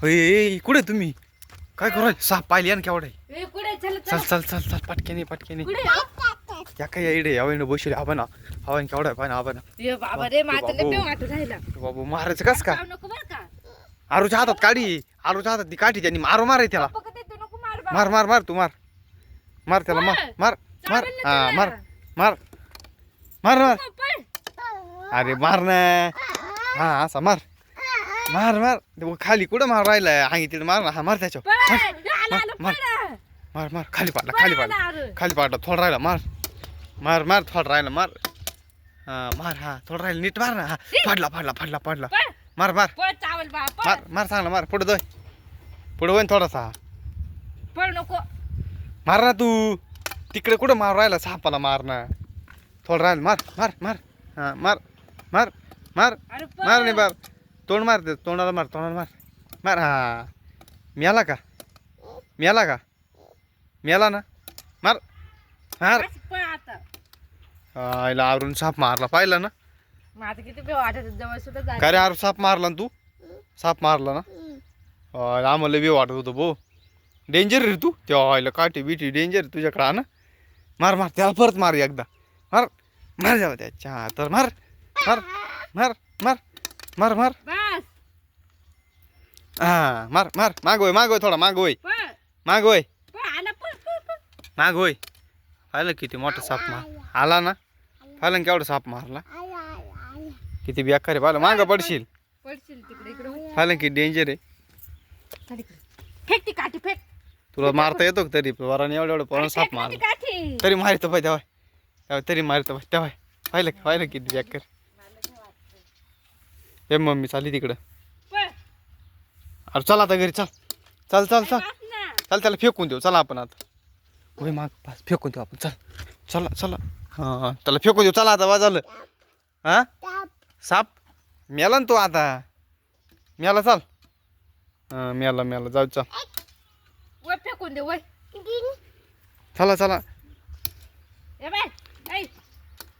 ए कुठे तुम्ही काय करू साप पाहिली ना केवढे ए कुठे चल चल चल चल चल पटकेने पटकेने कुठे या काय इडे यावे बसले आपण हवा केवढा पाहिजे आपण ए बाबा रे माझं लय पेव वाटू राहिला बाबू मारायचं कस का जाऊ नको बर का आरूच्या हातात काढी आरूच्या हातात ती काठी त्यांनी मारू माराय त्याला पप्पा कधी तू नको मार बा मार मार मार तू मार मार त्याला मार मार मार चालेल ना हा तुला. मार मार मार मार पप्पा अरे मार ना हा असा मार मार मार ते खाली कुठं मार राहिलाय हांगी तिथे मार ना हा मार त्याच्यावर आला आला मार. पळ मार मार खाली पाडला खाली पाडला अरे खाली पाडला थोडा राहिला मार मार मार थोडा राहिला मार हा मार हा थोडा राहिला नीट मार ना हा पाडला पाडला पाडला पाडला पळ मार मार पळ चावल बा पळ मार मार चांगला मार पुढे दोय पुढे होईन थोडासा पळ नको मार ना तू तिकडे कुठं मार राहिला सापाला मार ना थोडा राहिला मार मार मार हा मार मार मार अरे मार नाही बार तोंड मार ते तोंडाला मार मार हा मिळाला का मिळाला ना मार मार पळ आता आईला आवरून साप मारला पाहिलं ना माझं किती पेव वाटत जवळ सुद्धा जाय काय रे आरू साप मारला ना तू साप मारला ना आम्हाला बी वाटत होतं भो डेंजर रे तू तेव्हा आईला काठी बिठी डेंजर तुझ्याकडं हा ना मार मार त्याला परत मार एकदा मार मार जाऊ त्याच्या तर मार मार मार मार मार मार बस हा मार मार मागोय थोडा मागोय पळ मागोय पळ आला पळ मागोय पाहिलं किती मोठा साप मार आला ना पाहिलं केवढा साप मारला किती बेकार आहे पाहिलं मागं पडशील पळशील तिकडे इकडे पाहिलं किती डेंजर आहे फेक ती काठी फेक तुला मारता येतो का तरी वराने एवढं पोरानं साप फेक ना ती मारला काठी तरी मारतो पाहिजे तेव्हा तरी मारतो पाहिजे तेव्हा पाहिलं किती बेकार हे मम्मी चालली तिकडं पळ अरे चल आता घरी चल चल चल चल बस ना चल त्याला फेकून देऊ चला आपण आता होय माग बस फेकून देऊ आपण चल चला चला हां त्याला फेकून देऊ चला आता झालं हां साप मेला ना तू आता मेला चाल हां मेला जाऊ चल वय फेकून दे वय चला चला ए बाय ऐ